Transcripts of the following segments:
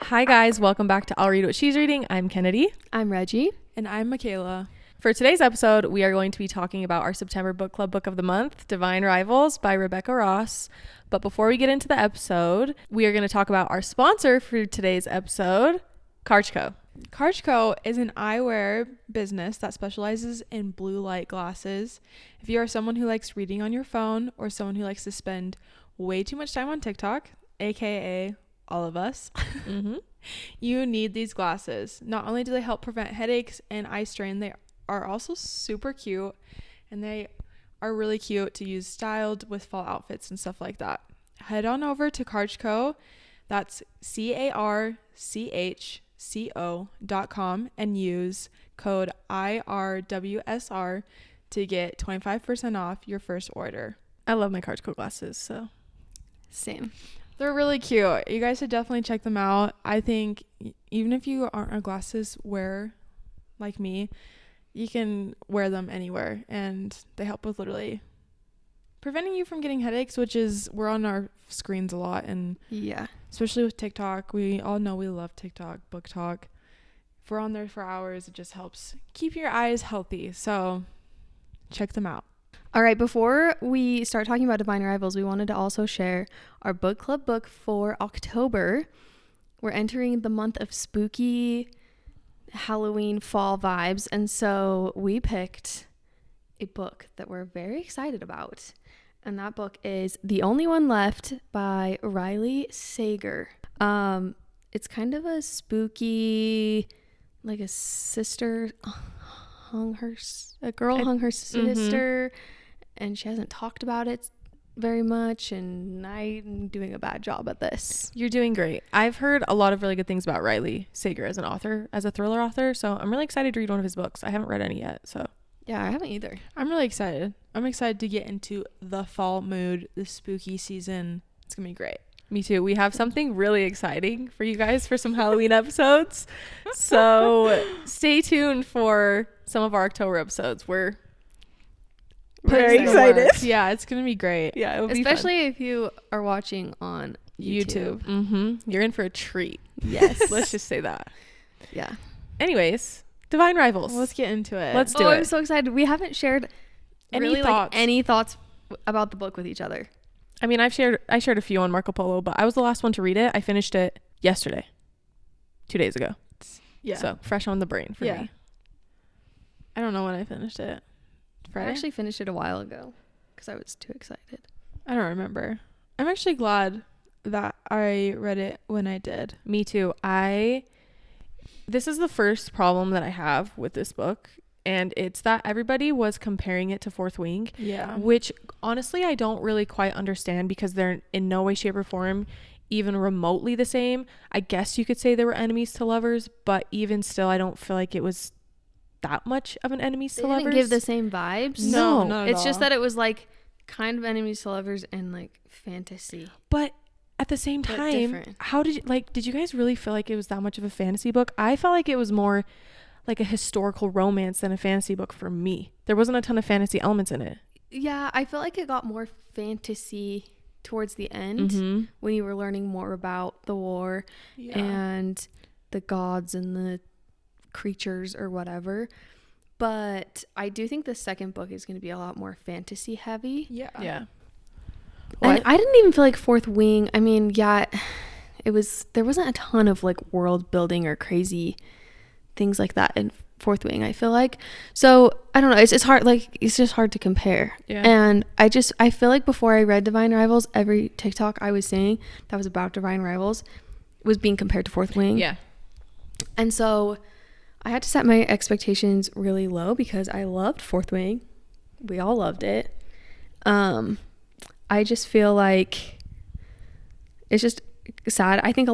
Hi guys, welcome back to I'll Read What She's Reading. I'm Kennedy. I'm Reggie. And I'm Michaela. For today's episode, we are going to be talking about our September book club book of the month, Divine Rivals by Rebecca Ross. But before we get into the episode, we are going to talk about our sponsor for today's episode, Karchko. Karchko is an eyewear business that specializes in blue light glasses. If you are someone who likes reading on your phone or someone who likes to spend way too much time on TikTok, aka all of us, you need these glasses. Not only do they help prevent headaches and eye strain, they are also super cute, and they are really cute to use styled with fall outfits and stuff like that. Head on over to Karchko, that's CARCHCO.com, and use code IRWSR to get 25% off your first order. I love my Karchko glasses, so. Same. They're really cute. You guys should definitely check them out. I think even if you aren't a glasses wearer like me, you can wear them anywhere, and they help with literally preventing you from getting headaches, which is, we're on our screens a lot, and Yeah. especially with TikTok, we all know we love TikTok, book talk. If we're on there for hours, it just helps keep your eyes healthy. So check them out. All right, before we start talking about Divine Rivals, we wanted to also share our book club book for October. We're entering the month of spooky Halloween fall vibes, and so we picked a book that we're very excited about, and that book is The Only One Left by Riley Sager. It's kind of a spooky, like a sister hung her sister, and she hasn't talked about it very much, and I'm doing a bad job at this. You're doing great. I've heard a lot of really good things about Riley Sager as an author, as a thriller author, so I'm really excited to read one of his books. I haven't read any yet, so. Yeah, I haven't either. I'm really excited. I'm excited to get into the fall mood, the spooky season. It's going to be great. Me too. We have something really exciting for you guys for some Halloween episodes. So stay tuned for some of our October episodes. We're very excited. Yeah, it's going to be great. Yeah, it'll be Especially if you are watching on YouTube. You're in for a treat. Yes. Let's just say that. Yeah. Anyways, Divine Rivals. Let's get into it. Let's do it. I'm so excited. We haven't shared Any any thoughts? thoughts about the book with each other. I mean, I shared a few on Marco Polo, but I was the last one to read it. I finished it yesterday, 2 days ago. Yeah. So fresh on the brain for me. I don't know when I finished it. Friday? I actually finished it a while ago because I was too excited. I don't remember. I'm actually glad that I read it when I did. Me too. This is the first problem that I have with this book, and it's that everybody was comparing it to Fourth Wing. Yeah. Which honestly I don't really quite understand, because they're in no way, shape, or form even remotely the same. I guess you could say they were enemies to lovers, but even still I don't feel like it was that much of an enemies to lovers. Didn't give the same vibes. No, not at It's all. just that it was like kind of enemies to lovers and like fantasy. But at the same But time, different. how did you guys really feel like it was that much of a fantasy book? I felt like it was more like a historical romance than a fantasy book for me. There wasn't a ton of fantasy elements in it. Yeah, I feel like it got more fantasy towards the end when you were learning more about the war and the gods and the creatures or whatever. But I do think the second book is going to be a lot more fantasy heavy. Yeah. And I didn't even feel like Fourth Wing. I mean, yeah, there wasn't a ton of like world building or crazy things like that in Fourth Wing, I feel like. So I don't know, it's hard, like it's just hard to compare. And I feel like before I read Divine Rivals, every TikTok I was seeing that was about Divine Rivals was being compared to Fourth Wing. And so I had to set my expectations really low because I loved Fourth Wing. We all loved it. I just feel like it's just sad. I think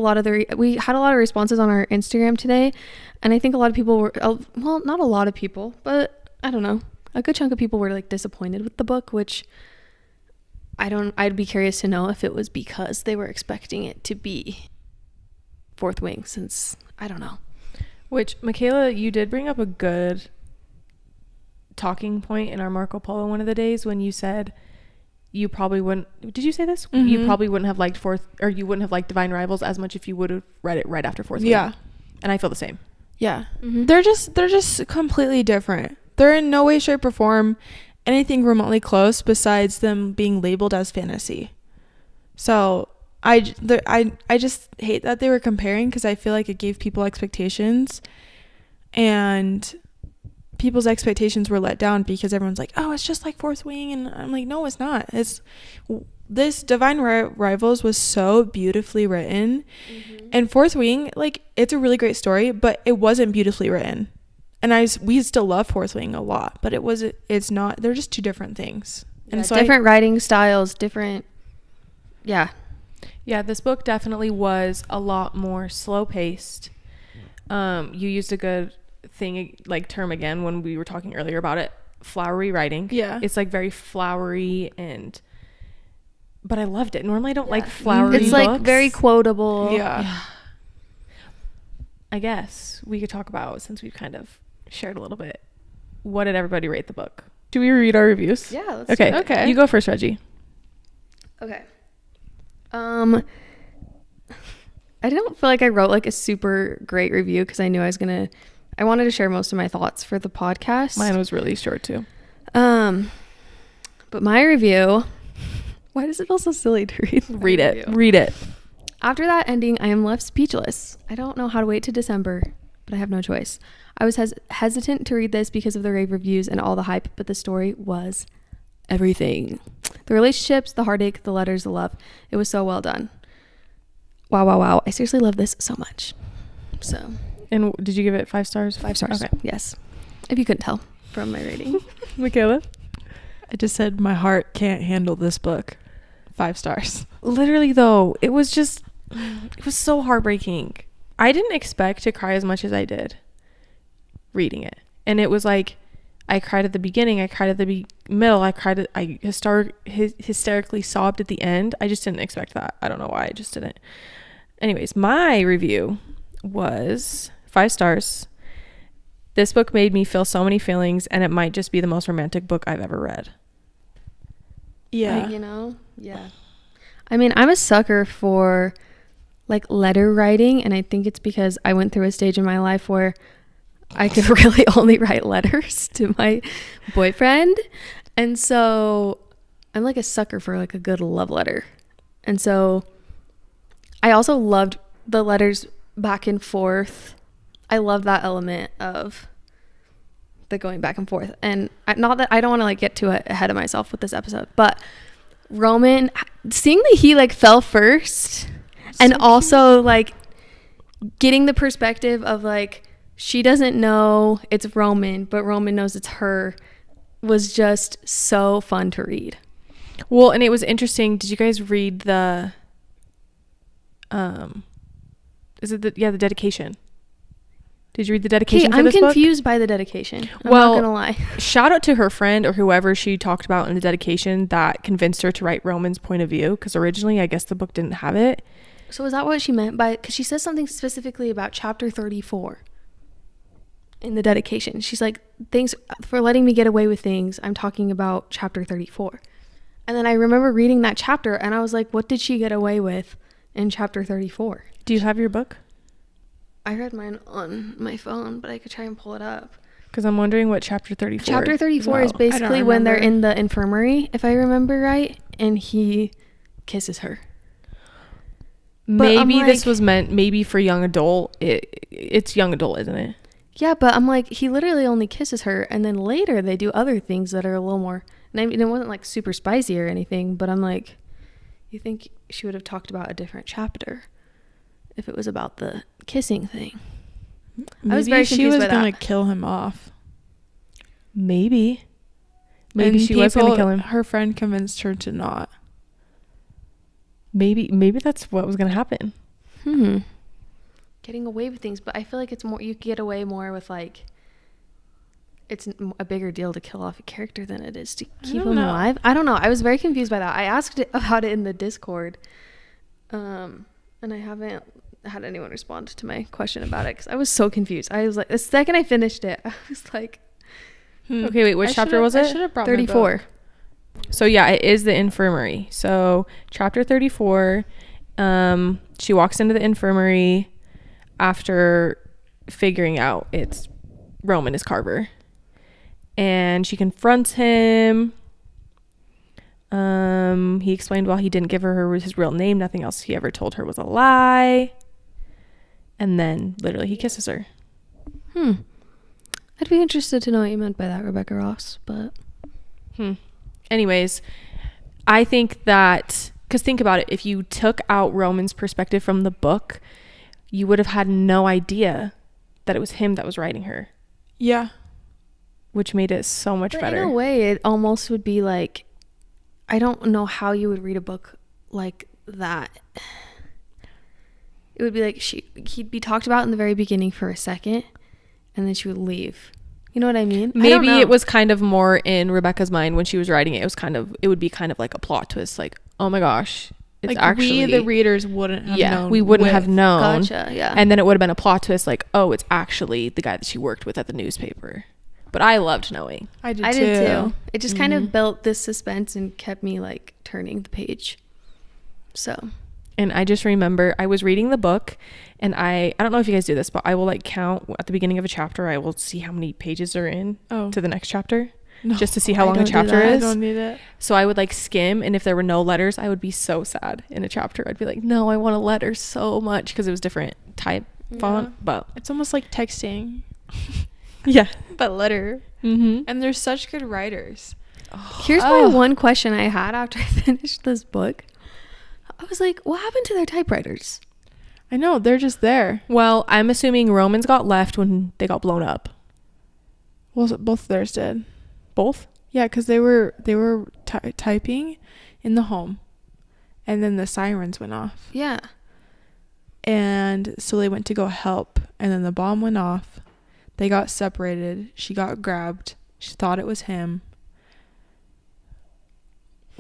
we had a lot of responses on our Instagram today, and I think a lot of people were, well, not a lot of people, but I don't know, a good chunk of people were like disappointed with the book, which I'd be curious to know if it was because they were expecting it to be Fourth Wing, since I don't know. Which, Michaela, you did bring up a good talking point in our Marco Polo one of the days when you said you probably wouldn't. Did you say this? Mm-hmm. You probably wouldn't have liked you wouldn't have liked Divine Rivals as much if you would have read it right after Fourth Wing. Yeah. And I feel the same. Yeah. Mm-hmm. They're just completely different. They're in no way, shape, or form anything remotely close besides them being labeled as fantasy. So I just hate that they were comparing, because I feel like it gave people expectations, and people's expectations were let down because everyone's like, oh, it's just like Fourth Wing, and I'm like, no, it's not. This Divine Rivals was so beautifully written, and Fourth Wing, like, it's a really great story, but it wasn't beautifully written. And we still love Fourth Wing a lot, but it's not. They're just two different things. And Yeah, so different writing styles, different. Yeah. Yeah, this book definitely was a lot more slow paced. You used a good term again when we were talking earlier about it, flowery writing. Yeah. It's like very flowery, but I loved it. Normally I don't like flowery It's books. like very quotable. Yeah. I guess we could talk about, since we've kind of shared a little bit, what did everybody rate the book? Do we read our reviews? Yeah. Let's Okay. do it. Okay. You go first, Reggie. Okay. I don't feel like I wrote like a super great review because I knew I wanted to share most of my thoughts for the podcast. Mine was really short too. But my review, why does it feel so silly to read? Read it. Review? Read it. After that ending, I am left speechless. I don't know how to wait to December, but I have no choice. I was hesitant to read this because of the rave reviews and all the hype, but the story was everything. The relationships, the heartache, the letters, the love. It was so well done. Wow, wow, wow. I seriously love this so much. So. And did you give it 5 stars? 5 stars. Okay. Yes. If you couldn't tell from my rating. Michaela? I just said my heart can't handle this book. 5 stars. Literally though, it was so heartbreaking. I didn't expect to cry as much as I did reading it. And it was like, I cried at the beginning, I cried at the middle, I hysterically sobbed at the end. I just didn't expect that. I don't know why, I just didn't. Anyways, my review was 5 stars. This book made me feel so many feelings, and it might just be the most romantic book I've ever read. Yeah. Yeah. I mean, I'm a sucker for like letter writing, and I think it's because I went through a stage in my life where I could really only write letters to my boyfriend. And so I'm like a sucker for like a good love letter. And so I also loved the letters back and forth. I love that element of the going back and forth. And not that I don't want to like get too ahead of myself with this episode, but Roman, seeing that he like fell first, and So also like getting the perspective of like, she doesn't know it's Roman, but Roman knows it's her, was just so fun to read. Well, and it was interesting. Did you guys read the the dedication? Did you read the dedication for I'm this book? confused by the dedication. I'm Well, not gonna lie. Shout out to her friend or whoever she talked about in the dedication that convinced her to write Roman's point of view, because originally I guess the book didn't have it. So is that what she meant by, because she says something specifically about chapter 34 in the dedication. She's like, thanks for letting me get away with things. I'm talking about chapter 34. And then I remember reading that chapter and I was like, what did she get away with in chapter 34? Do you have your book? I read mine on my phone, but I could try and pull it up. Because I'm wondering what chapter 34 Chapter 34 is well. basically when they're in the infirmary, if I remember right, and he kisses her. Maybe like, this was meant maybe for young adult. It's young adult, isn't it? Yeah, but I'm like, he literally only kisses her, and then later they do other things that are a little more, and I mean, it wasn't like super spicy or anything, but I'm like, you think she would have talked about a different chapter if it was about the kissing thing? Maybe I was very she confused was by gonna that. kill him off. Maybe And she was going to kill him. Her friend convinced her to not. Maybe that's what was going to happen. Getting away with things, but I feel like it's more, you get away more with like, it's a bigger deal to kill off a character than it is to keep him alive. I don't know. I was very confused by that. I asked about it in the Discord, and I haven't had anyone respond to my question about it because I was so confused. I was like, the second I finished it, I was like, Okay, wait, which chapter was I it? should have brought 34. So yeah, it is the infirmary. So chapter 34, she walks into the infirmary after figuring out it's Roman is Carver. And she confronts him. He explained why he didn't give her his real name. Nothing else he ever told her was a lie. And then literally he kisses her. I'd be interested to know what you meant by that, Rebecca Ross, but Anyways, I think that, because think about it, if you took out Roman's perspective from the book, you would have had no idea that it was him that was writing her. Yeah. Which made it so much better. In a way, it almost would be like, I don't know how you would read a book like that. It would be like he'd be talked about in the very beginning for a second, and then she would leave. You know what I mean? Maybe it was kind of more in Rebecca's mind when she was writing it. It would be kind of like a plot twist, like, oh my gosh, it's like actually we the readers wouldn't have known. We wouldn't have known. Gotcha, yeah. And then it would have been a plot twist, like, oh, it's actually the guy that she worked with at the newspaper. But I loved knowing. I did too. It just kind of built this suspense and kept me like turning the page. So. And I just remember I was reading the book, and I don't know if you guys do this, but I will like count at the beginning of a chapter. I will see how many pages are in to the next chapter, just to see how long a chapter is. I don't need it. So I would like skim, and if there were no letters, I would be so sad in a chapter. I'd be like, no, I want a letter so much, because it was different type font. But it's almost like texting. Yeah. But letter. Mm-hmm. And they're such good writers. Here's my one question I had after I finished this book. I was like, what happened to their typewriters? I know, they're just there. Well, I'm assuming Romans got left when they got blown up. Well, both of theirs did. Both? Yeah, because they were typing in the home, and then the sirens went off. Yeah. And so they went to go help, and then the bomb went off. They got separated. She got grabbed. She thought it was him.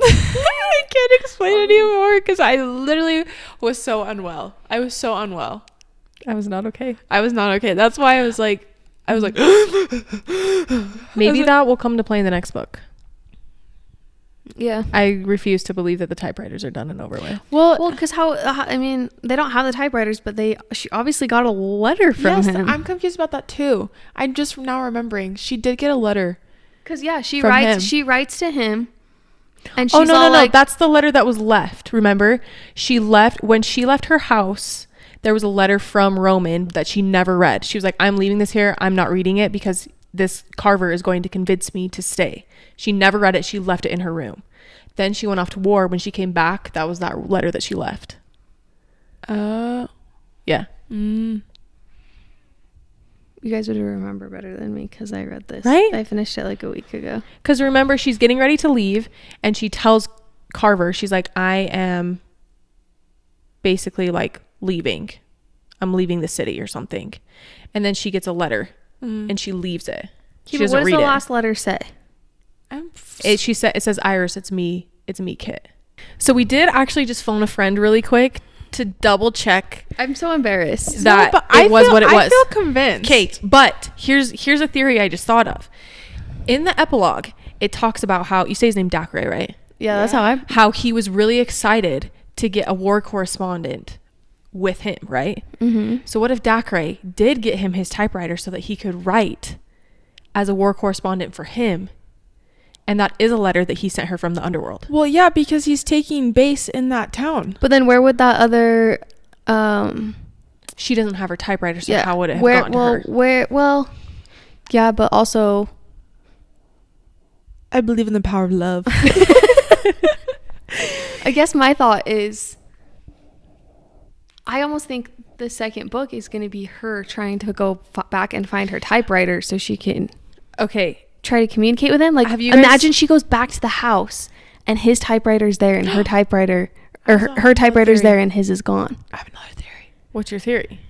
I can't explain anymore because I literally was so unwell. I was so unwell. I was not okay. That's why I was like maybe that will come to play in the next book. Yeah. I refuse to believe that the typewriters are done and over with. Well, because I mean, they don't have the typewriters, but she obviously got a letter from him. I'm confused about that too. I'm just now remembering she did get a letter. Because she from writes. him. She writes to him, and she's no, like, that's the letter that was left. Remember, when she left her house, there was a letter from Roman that she never read. She was like, I'm leaving this here. I'm not reading it because this Carver is going to convince me to stay. She never read it. She left it in her room. Then she went off to war. When she came back, that was that letter that she left. Yeah. You guys would remember better than me because I read this. Right? I finished it like a week ago. Because remember, she's getting ready to leave, and she tells Carver, she's like, I am basically like leaving. I'm leaving the city or something. And then she gets a letter, and she leaves it. She doesn't what does read the it. last letter say? It says, Iris, it's me, Kit. So we did actually just phone a friend really quick to double check. I'm so embarrassed. That it was what it was. I feel convinced. Kate, but here's a theory I just thought of. In the epilogue, it talks about how, you say his name Dacre, right? Yeah, that's how he was really excited to get a war correspondent with him, right? Mm-hmm. So what if Dacre did get him his typewriter so that he could write as a war correspondent for him? And that is a letter that he sent her from the underworld. Well, yeah, because he's taking base in that town. But then where would that other she doesn't have her typewriter, so how would it have gotten to her? Yeah, but also I believe in the power of love. I guess my thought is I almost think the second book is going to be her trying to go back and find her typewriter so she can try to communicate with him. Like, imagine she goes back to the house and his typewriter's there and her typewriter, or her typewriter's there and his is gone. I have another theory. What's your theory?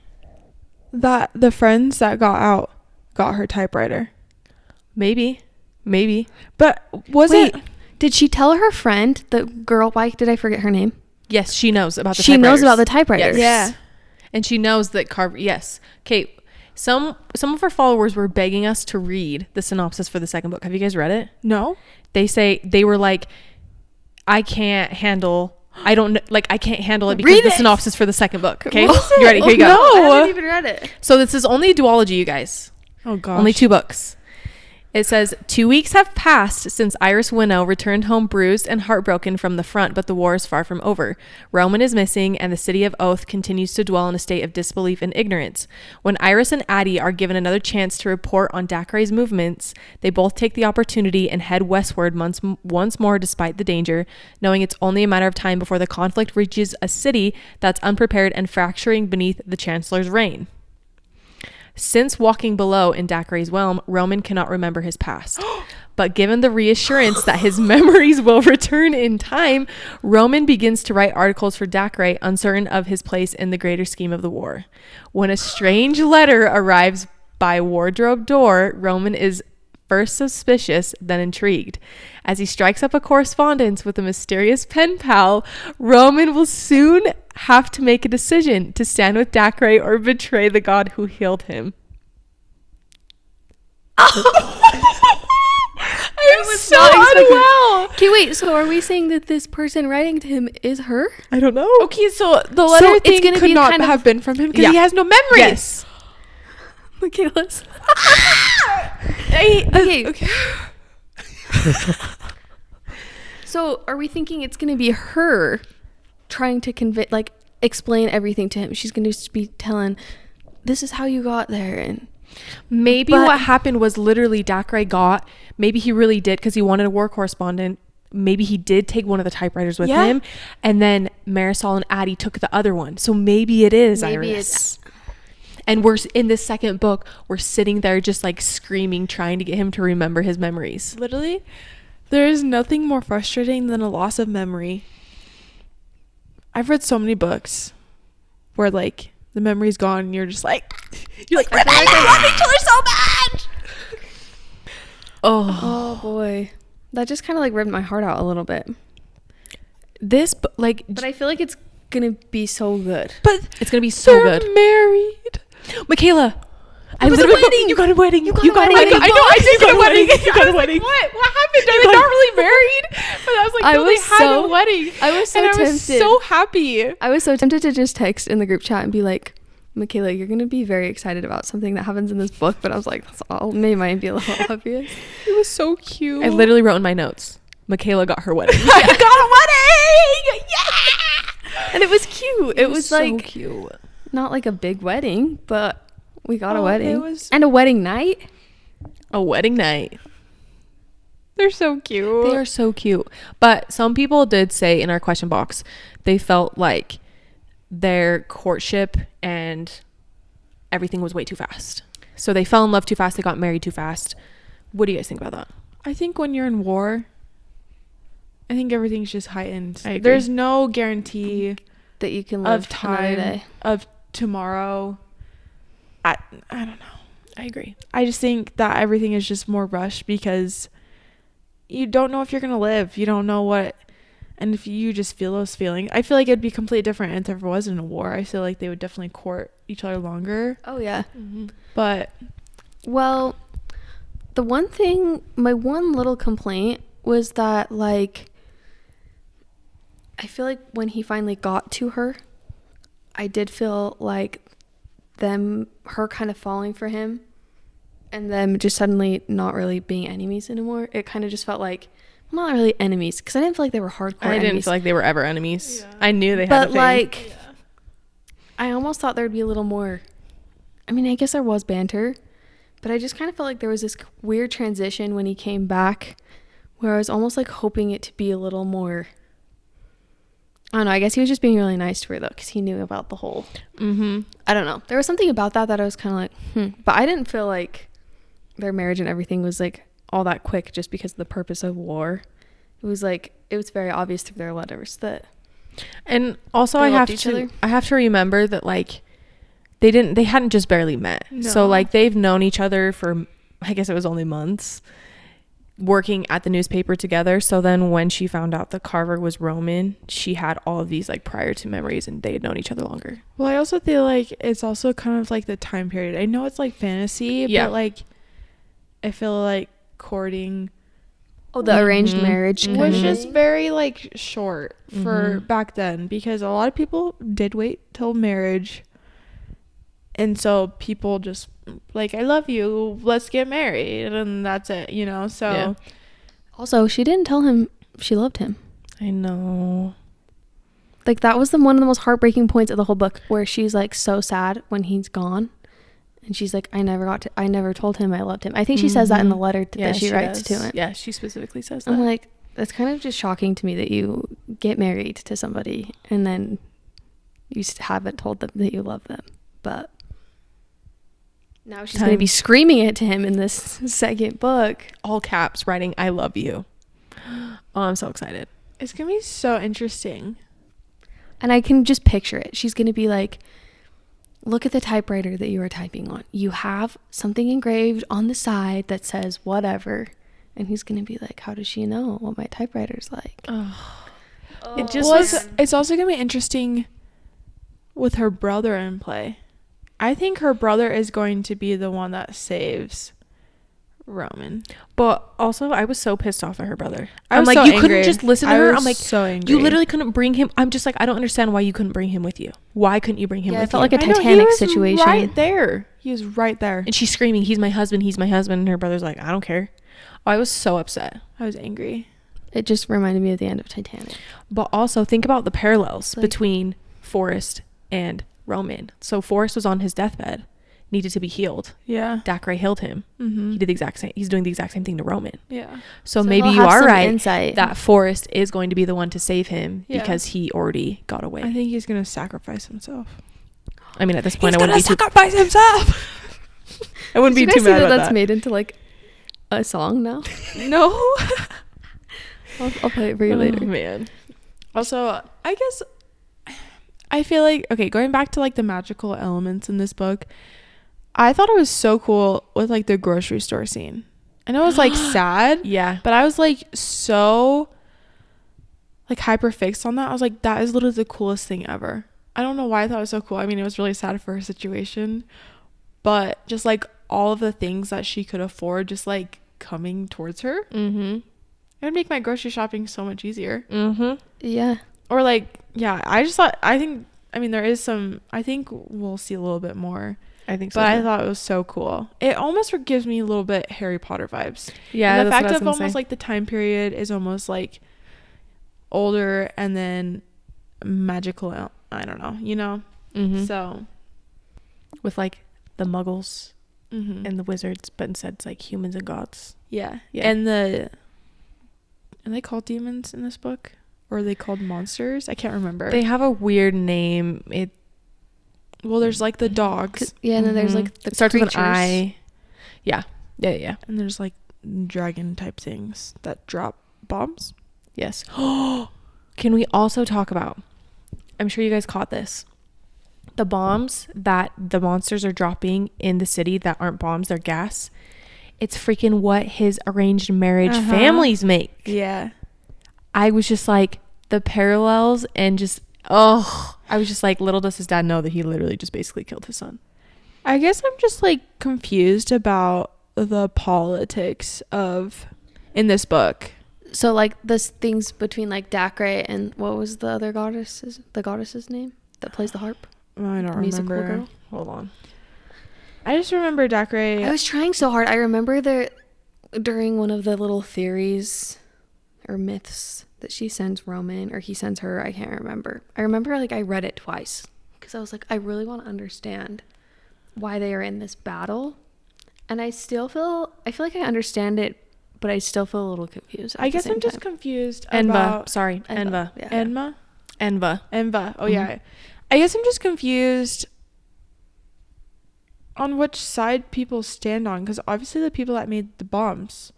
That the friends that got out got her typewriter. Maybe. But did she tell her friend, the girl, why did I forget her name? Yes, she knows about the typewriters. She knows about the Yes. typewriters. Yeah. And she knows that Carver, yes. Kate, some of her followers were begging us to read the synopsis for the second book. Have you guys read it? No. They were like, I can't handle it because Read the it. synopsis for the second book. Okay, What is you it? ready? Here you go. No, I No. haven't even read it. So this is only a duology, you guys. Oh gosh. Only 2 books. It says 2 weeks have passed since Iris Winnow returned home bruised and heartbroken from the front, but the war is far from over. Roman is missing, and the city of Oath continues to dwell in a state of disbelief and ignorance. When Iris and Addie are given another chance to report on Dacre's movements, they both take the opportunity and head westward once more despite the danger, knowing it's only a matter of time before the conflict reaches a city that's unprepared and fracturing beneath the Chancellor's reign. Since walking below in Dacre's realm, Roman cannot remember his past. But given the reassurance that his memories will return in time, Roman begins to write articles for Dacre, uncertain of his place in the greater scheme of the war. When a strange letter arrives by wardrobe door, Roman is first suspicious, then intrigued. As he strikes up a correspondence with a mysterious pen pal, Roman will soon have to make a decision to stand with Dacre or betray the god who healed him. I was so unwell. Okay, wait. So are we saying that this person writing to him is her? I don't know. Okay, so the letter So it's thing gonna could be not kind of- have been from him because Yeah. he has no memories. Yes. Okay, let's. Okay. Okay. So are we thinking it's gonna be her trying to explain everything to him? She's gonna just be telling, "This is how you got there," and Maybe But- what happened was literally Dacre maybe he really did because he wanted a war correspondent. Maybe he did take one of the typewriters with Yeah. him, and then Marisol and Addie took the other one. So maybe it is Maybe Iris. And we're in this second book, we're sitting there just like screaming, trying to get him to remember his memories. Literally, there is nothing more frustrating than a loss of memory. I've read so many books where like the memory's gone and you're just like remember, I love each other so bad. oh boy, that just kind of like ripped my heart out a little bit. But I feel like it's gonna be so good. But it's gonna be so they're good. married. Michaela, It was a wedding. You got a wedding. You got a wedding. I know. I did get a wedding. You got a Like, wedding. what happened? Are they not really married? But I was like, I no, they was had so- a wedding. I was so and I tempted. was so happy. I was so tempted to just text in the group chat and be like, "Michaela, you're gonna be very excited about something that happens in this book," but I was like, "That's all." Maybe might be a little obvious. It was so cute. I literally wrote in my notes, Michaela got her wedding. I got a wedding. Yeah. And it was cute. It was so like cute. not like a big wedding, but we got a Oh, wedding it was- and a wedding night. A wedding night. They're so cute. They are so cute. But some people did say in our question box, they felt like their courtship and everything was way too fast. So they fell in love too fast. They got married too fast. What do you guys think about that? I think when you're in war, I think everything's just heightened. I agree. There's no guarantee That you can live of time another day. of tomorrow. I don't know. I agree. I just think that everything is just more rushed because you don't know if you're gonna live. You don't know what, and if you just feel those feelings, I feel like it'd be completely different if there wasn't a war. I feel like they would definitely court each other longer. Oh yeah. But Well, the one thing, my one little complaint was that like I feel like when he finally got to her, I did feel like her kind of falling for him and them just suddenly not really being enemies anymore. It kind of just felt like, well, not really enemies, because I didn't feel like they were hardcore I didn't enemies. feel like they were ever enemies. Yeah. I knew they had But a thing. like, I almost thought there'd be a little more. I mean, I guess there was banter, but I just kind of felt like there was this weird transition when he came back, where I was almost like hoping it to be a little more. I don't know. I guess he was just being really nice to her though, because he knew about the whole. I don't know. There was something about that I was kind of like, But I didn't feel like their marriage and everything was like all that quick just because of the purpose of war. It was like it was very obvious through their letters that. And also They I loved have each to other. I have to remember that like they hadn't just barely met. So No. like they've known each other for, I guess it was only months, working at the newspaper together. So then when she found out that Carver was Roman, she had all of these like prior to memories and they had known each other longer. well, I also feel like it's also kind of like the time period. I know it's like fantasy, Yeah. but like I feel like courting Oh, the arranged Mhm. marriage kind was of just thing. very like short for Mhm. back then, because a lot of people did wait till marriage, and so people just like, I love you, let's get married, and that's it, you know. So Yeah. Also, she didn't tell him she loved him. I know. Like, that was one of the most heartbreaking points of the whole book, where she's like so sad when he's gone, and she's like, I never told him I loved him. I think she says that in the Mhm. letter Yeah, that she writes does. to him. Yeah, she specifically says that. I'm like, that's kind of just shocking to me that you get married to somebody and then you haven't told them that you love them. But now she's going to be screaming it to him in this second book. All caps writing, I love you. Oh, I'm so excited. it's gonna be so interesting. And I can just picture it. She's going to be like, look at the typewriter that you are typing on. You have something engraved on the side that says whatever. And he's going to be like, how does she know what my typewriter's like? It just was. It's also gonna be interesting with her brother in play. I think her brother is going to be the one that saves Roman. But also, I was so pissed off at her brother. I I'm was like, so you angry. couldn't just listen to I her. was I'm like, so angry. you literally couldn't bring him. I'm just like, I don't understand why you couldn't bring him with you. Why couldn't you bring him Yeah, with it felt you? like a I know, he Titanic was situation. right there. He was right there. And she's screaming, he's my husband, he's my husband. And her brother's like, I don't care. Oh, I was so upset. I was angry. It just reminded me of the end of Titanic. But also, think about the parallels Like- between Forrest and Roman. So Forrest was on his deathbed, needed to be healed. Yeah. Dacre healed him. Mm-hmm. He did the exact same. He's doing the exact same thing to Roman. Yeah. So So maybe he'll you have are some right insight. that Forrest is going to be the one to save him Yeah. because he already got away. I think he's gonna sacrifice himself. I mean, at this point, He's I wouldn't gonna be too. sacrifice himself. I wouldn't Did be you too guys see mad that about that's that. made into like a song now? No. I'll play it for you later. Oh, man. Also, I guess I feel like, okay, going back to like the magical elements in this book, I thought it was so cool with like the grocery store scene. I know it was like sad, Yeah. but I was like so like hyper fixed on that. I was like, that is literally the coolest thing ever. I don't know why I thought it was so cool. I mean, it was really sad for her situation, but just like all of the things that she could afford just like coming towards her, Mm-hmm. it would make my grocery shopping so much easier. Mm-hmm. Yeah. Or like, yeah, I just thought, I mean there is some, I think we'll see a little bit more, I think so. but I too. thought it was so cool. It almost gives me a little bit Harry Potter vibes. Yeah. And the that's fact what I was of gonna almost say. like the time period is almost like older and then magical, I don't know, you know. Mhm. So with like the Muggles mhm. and the wizards, but instead it's like humans and gods. yeah. Yeah. And are they called demons in this book, or are they called monsters? I can't remember. They have a weird name. Well, there's like the dogs, Yeah, and then there's Mhm. like the It starts creatures. with an I. Yeah. Yeah. and there's like dragon type things that drop bombs. Yes. Can we also talk about, I'm sure you guys caught this, the bombs that the monsters are dropping in the city that aren't bombs, they're gas. It's freaking what his arranged marriage Uh-huh. families make. Yeah. I was just like, the parallels and just, oh, I was just like, little does his dad know that he literally just basically killed his son. I guess I'm just like confused about the politics of in this book. So like the things between like Dacre and what was the other goddess's name that plays the harp? I don't The musical remember. girl? Hold on. I just remember Dacre. I was trying so hard. I remember that during one of the little theories or myths that she sends Roman or he sends her, I can't remember. I remember like I read it twice because I was like, I really want to understand why they are in this battle. And I feel like I understand it, but I still feel a little confused. I guess I'm just time. confused Enva. about Sorry. Enva. Yeah. Enma. Enva. Enva. Oh Mhm. yeah. I guess I'm just confused on which side people stand on, because obviously the people that made the bombs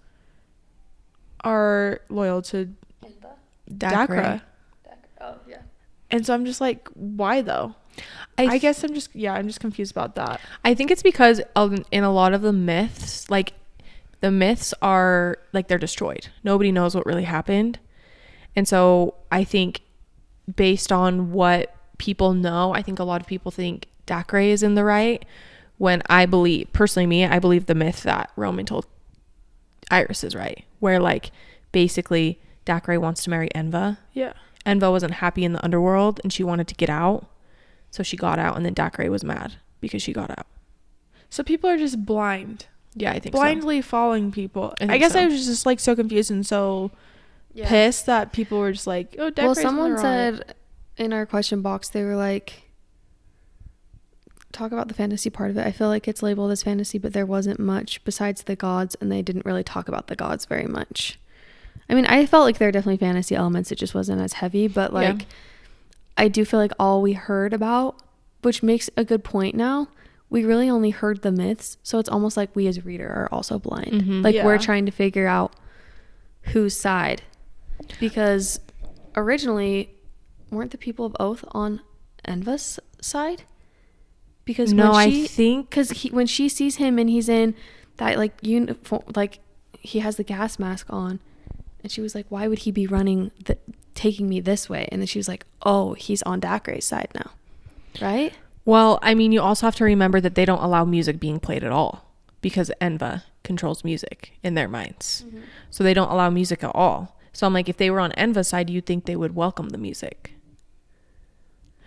are loyal to Dacre. Oh yeah. And so I'm just like, why though? I guess I'm just confused about that. I think it's because in a lot of the myths, like the myths are like they're destroyed. Nobody knows what really happened. And so I think based on what people know, I think a lot of people think Dacre is in the right, when I believe, personally me, I believe the myth that Roman told Iris is right, where like basically Dacre wants to marry Enva. Yeah. Enva wasn't happy in the underworld and she wanted to get out. So she got out, and then Dacre was mad because she got out. So people are just blind. Yeah, I think blindly following people. I guess so. I was just like so confused and so pissed that people were just like, oh, Dacre's someone said in our question box, they were like, talk about the fantasy part of it. I feel like it's labeled as fantasy, but there wasn't much besides the gods, and they didn't really talk about the gods very much. I mean, I felt like there are definitely fantasy elements. It just wasn't as heavy, but like, I do feel like all we heard about, which makes a good point now, we really only heard the myths. So it's almost like we as reader are also blind. Mm-hmm. Like we're trying to figure out whose side, because originally weren't the people of Oath on Enva's side? Because I think because when she sees him and he's in that like uniform, like he has the gas mask on, and she was like, why would he be running taking me this way? And then she was like, oh, he's on Dacre's side now, right? Well, I mean, you also have to remember that they don't allow music being played at all because Enva controls music in their minds. Mm-hmm. So they don't allow music at all. So I'm like, if they were on Enva's side, you'd think they would welcome the music.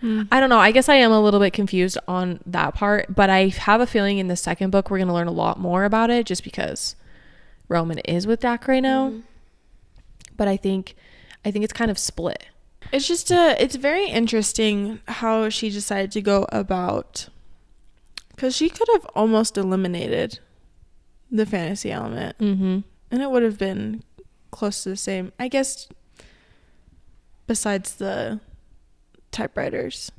I don't know. I guess I am a little bit confused on that part, but I have a feeling in the second book we're going to learn a lot more about it just because Roman is with Dacre now. Mm-hmm. But I think it's kind of split. It's just it's very interesting how she decided to go about, because she could have almost eliminated the fantasy element, and it would have been close to the same, I guess, besides the typewriters.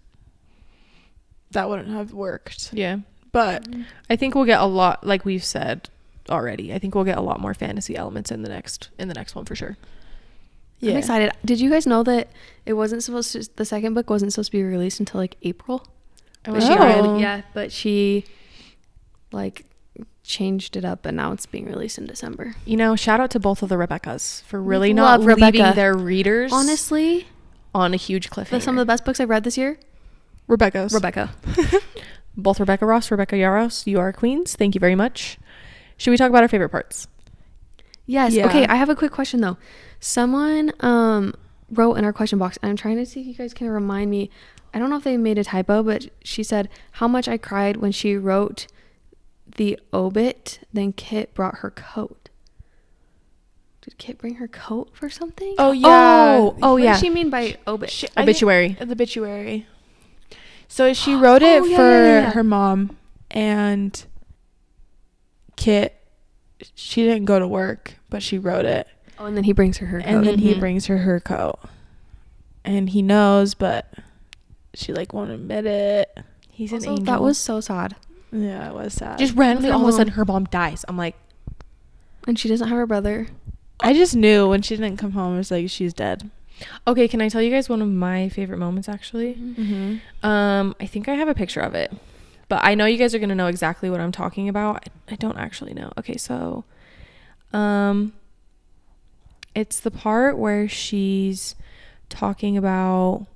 That wouldn't have worked. Yeah. But I think we'll get a lot, like we've said already, I think we'll get a lot more fantasy elements in the next one for sure. Yeah. I'm excited. Did you guys know that it wasn't supposed to, the second book wasn't supposed to be released until like April? But she like changed it up and now it's being released in December. You know, shout out to both of the Rebeccas for really not leaving their readers honestly on a huge cliffhanger. Some of the best books I've read this year. Rebecca. Both Rebecca Ross, Rebecca Yaros, you are queens. Thank you very much. Should we talk about our favorite parts? Yes. Yeah. Okay, I have a quick question though. Someone wrote in our question box, and I'm trying to see if you guys can remind me. I don't know if they made a typo, but she said how much I cried when she wrote the obit, then Kit brought her coat. Did Kit bring her coat for something? Oh, yeah. Oh, yeah. What does she mean by obit? Obituary. The obituary. So she wrote it for her mom, and Kit, she didn't go to work, but she wrote it. Oh, and then he brings her her coat. And then he brings her coat. And he knows, but she like won't admit it. He's an angel. That was so sad. Yeah, it was sad. Just randomly all of a sudden her mom dies. I'm like, and she doesn't have her brother. I just knew when she didn't come home, it was like, she's dead. Okay, can I tell you guys one of my favorite moments actually? Mm-hmm. I think I have a picture of it, but I know you guys are gonna know exactly what I'm talking about. I don't actually know. Okay, so it's the part where she's talking about,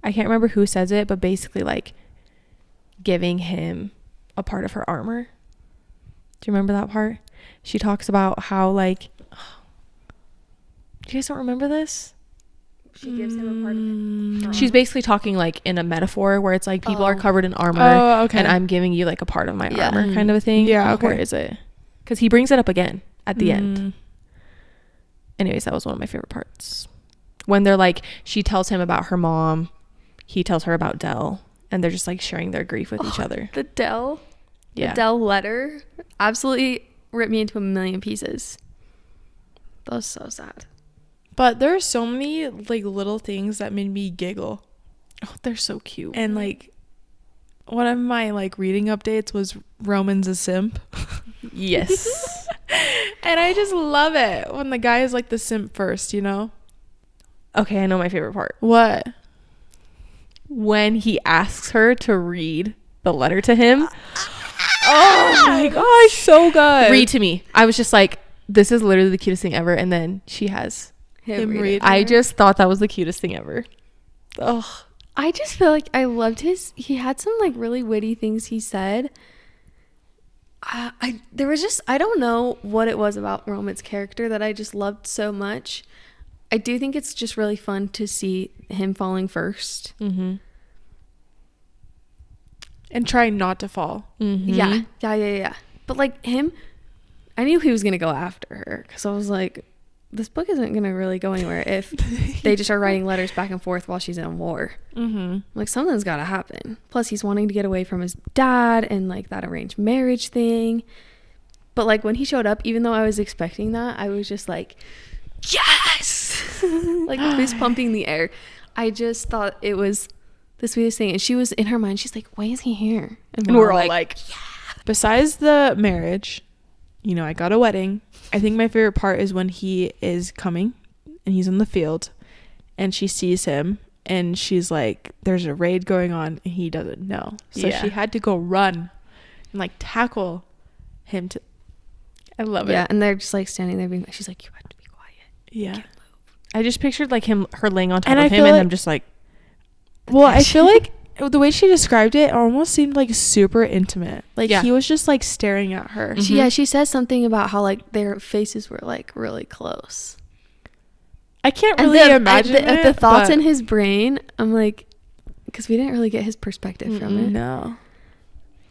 I can't remember who says it, but basically like giving him a part of her armor. Do you remember that part? She talks about how like, you guys don't remember this? She gives him a part of it. She's basically talking like in a metaphor where it's like people are covered in armor and I'm giving you like a part of my armor kind of a thing. Yeah, okay. Where is it? Because he brings it up again at the end. Anyways, that was one of my favorite parts. When they're like, she tells him about her mom, he tells her about Dell, and they're just like sharing their grief with each other. The Dell letter absolutely ripped me into a million pieces. That was so sad. But there are so many like little things that made me giggle. Oh, they're so cute. And like one of my like reading updates was Roman's a simp. Yes. And I just love it when the guy is like the simp first, you know? Okay, I know my favorite part. What? When he asks her to read the letter to him. Oh my gosh, so good. Read to me. I was just like, this is literally the cutest thing ever. And then she has him read. I just thought that was the cutest thing ever. Oh, I just feel like I loved he had some like really witty things he said. There was just, I don't know what it was about Roman's character that I just loved so much. I do think it's just really fun to see him falling first. Mm-hmm. And trying not to fall. Mm-hmm. Yeah. But like him, I knew he was gonna go after her because I was like, this book isn't gonna really go anywhere if they just are writing letters back and forth while she's in war. Mm-hmm. Like something's gotta happen. Plus he's wanting to get away from his dad and like that arranged marriage thing. But like when he showed up, even though I was expecting that, I was just like, yes, like fist pumping the air. I just thought it was the sweetest thing. And she was in her mind, she's like, why is he here? And we're all like, yeah. Besides the marriage, you know, I got a wedding. I think my favorite part is when he is coming and he's in the field and she sees him and she's like, there's a raid going on and he doesn't know. So she had to go run and like tackle him to. I love it. Yeah, and they're just like standing there being, she's like, you have to be quiet. Yeah. I just pictured like her laying on top And of I him feel and like- I'm just like, Well, I feel like the way she described it almost seemed like super intimate. Like Yeah. he was just like staring at her. Mhm. She says something about how like their faces were like really close. I can't And really imagine the it, thoughts but in his brain. I'm like, because we didn't really get his perspective from it. No.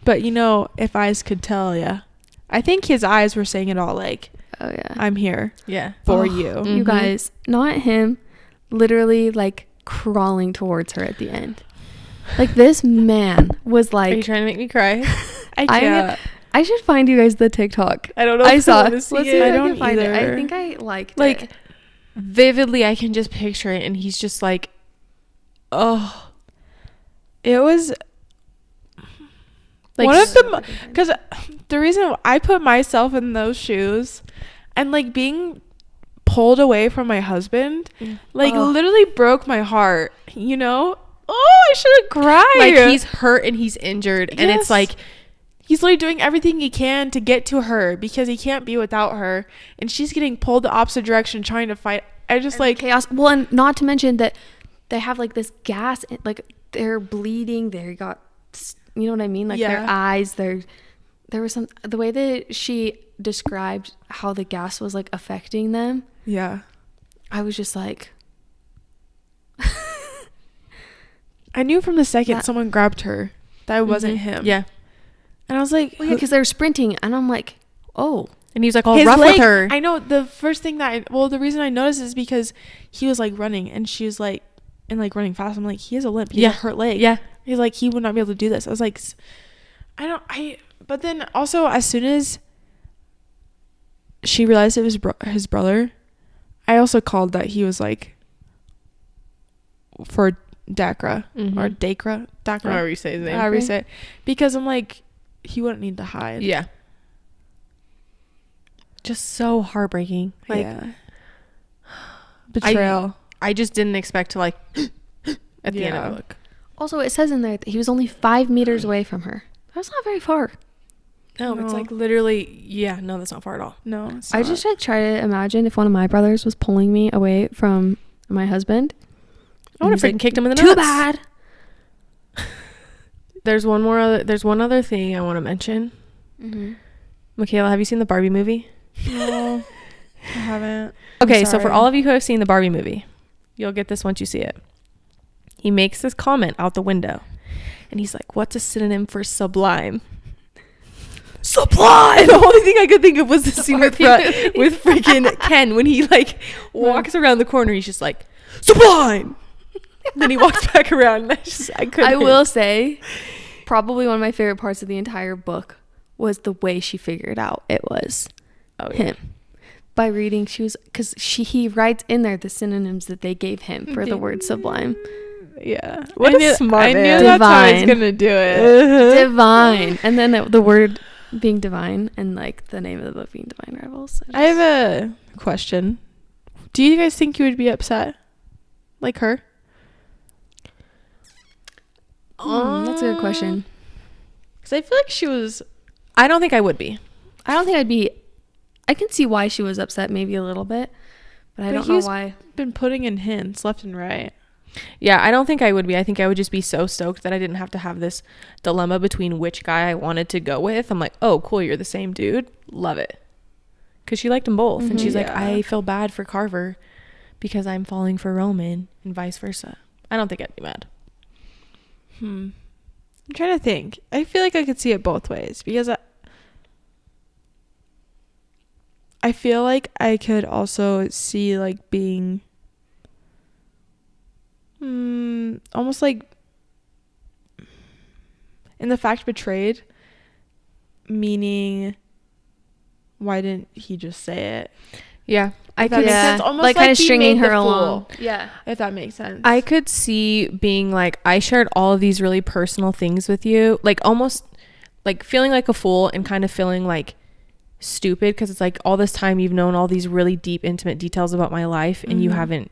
But you know, if eyes could tell, yeah. I think his eyes were saying it all, like, Oh yeah, I'm here yeah. for Oh, you. you Mhm. guys, not him, literally like crawling towards her at the end. Like this man was Are you like, trying to make me cry? I I- can't. I should find you guys the TikTok. I don't know. I saw. want Let's to see see if it. I I can don't find it. I either. think I liked Like, it. vividly, I can just picture it, and he's just like, oh, It was like one of the, because the reason I put myself in those shoes and like being pulled away from my husband, like Oh. literally broke my heart, you know? Oh, I should have cried. like he's hurt and he's injured, and Yes. it's like, he's literally doing everything he can to get to her because he can't be without her, and she's getting pulled the opposite direction trying to fight. I just like chaos. Well, and not to mention that they have like this gas, like they're bleeding. They got, you know what I mean? Like their Yeah. eyes. There was some, the way that she described how the gas was like affecting them. yeah. I was just like, I knew from the second That- someone grabbed her that it wasn't Mhm. him. Yeah. And I was like, well, yeah, because they were sprinting, and I'm like, oh, And he's like all his rough leg- with her. I know the first thing that the reason I noticed is because he was like running and she was like, and like running fast. I'm like, he has a limp. He has a hurt leg. Yeah. He's like, he would not be able to do this. I was like, but then also as soon as she realized it was his brother, I also called that he was like for Dakra Mhm. or Dakra. However you say his name. However you say it. Because I'm like, he wouldn't need to hide. Yeah. Just so heartbreaking. Like, yeah. Betrayal. I just didn't expect to like at the end of Yeah. the book. also it says in there that he was only 5 meters away from her. That's not very far. No, it's No. like literally, yeah, no, that's not far at all. No, it's I not. just like try to imagine if one of my brothers was pulling me away from my husband. I would have He's freaking kicked him in the Too nuts. bad. There's one other thing I want to mention. Mm-hmm. Michaela, have you seen the Barbie movie? No, I haven't. I'm Okay, so for sorry. all of you who have seen the Barbie movie, you'll get this once you see it. He makes this comment out the window, and he's like, "What's a synonym for sublime?" Sublime. The only thing I could think of was the scene with freaking Ken when he like walks around the corner. He's just like, "Sublime." Then he walks back around, and I couldn't. I will say, probably one of my favorite parts of the entire book was the way she figured out it was him. By reading, he writes in there the synonyms that they gave him for the word sublime. Yeah. What a smart I knew man. that's how he's Divine. gonna do it. Divine. And then the word being divine and like the name of the book being Divine Rivals. I have a question. Do you guys think you would be upset? Like her? That's a good question. Because I feel like she was. I don't think I would be. I don't think I'd be. I can see why she was upset, maybe a little bit, but I But don't know he's why. been putting in hints left and right. Yeah, I don't think I would be. I think I would just be so stoked that I didn't have to have this dilemma between which guy I wanted to go with. I'm like, oh, cool, you're the same dude. Love it. Because she liked them both. And she's like, I feel bad for Carver because I'm falling for Roman and vice versa. I don't think I'd be mad. I'm trying to think. I feel like I could see it both ways because I feel like I could also see like being almost like in the fact betrayed, meaning why didn't he just say it? Yeah, I could make sense. Almost like kind of he stringing made her the fool, along. Yeah, if that makes sense. I could see being like, I shared all of these really personal things with you, like almost like feeling like a fool and kind of feeling like stupid because it's like all this time you've known all these really deep, intimate details about my life and you haven't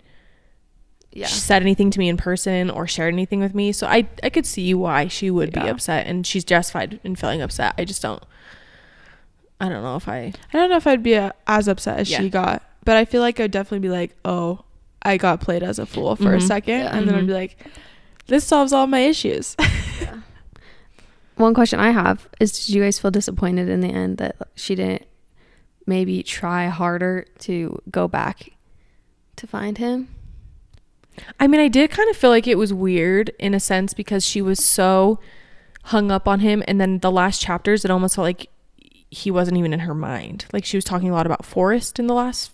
said anything to me in person or shared anything with me. So I could see why she would be upset, and she's justified in feeling upset. I don't know if I'd be as upset as she got, but I feel like I'd definitely be like, oh, I got played as a fool for a second, and then I'd be like, this solves all my issues. One question I have is, did you guys feel disappointed in the end that she didn't maybe try harder to go back to find him? I mean, I did kind of feel like it was weird in a sense because she was so hung up on him, and then the last chapters, it almost felt like he wasn't even in her mind. Like she was talking a lot about Forrest in the last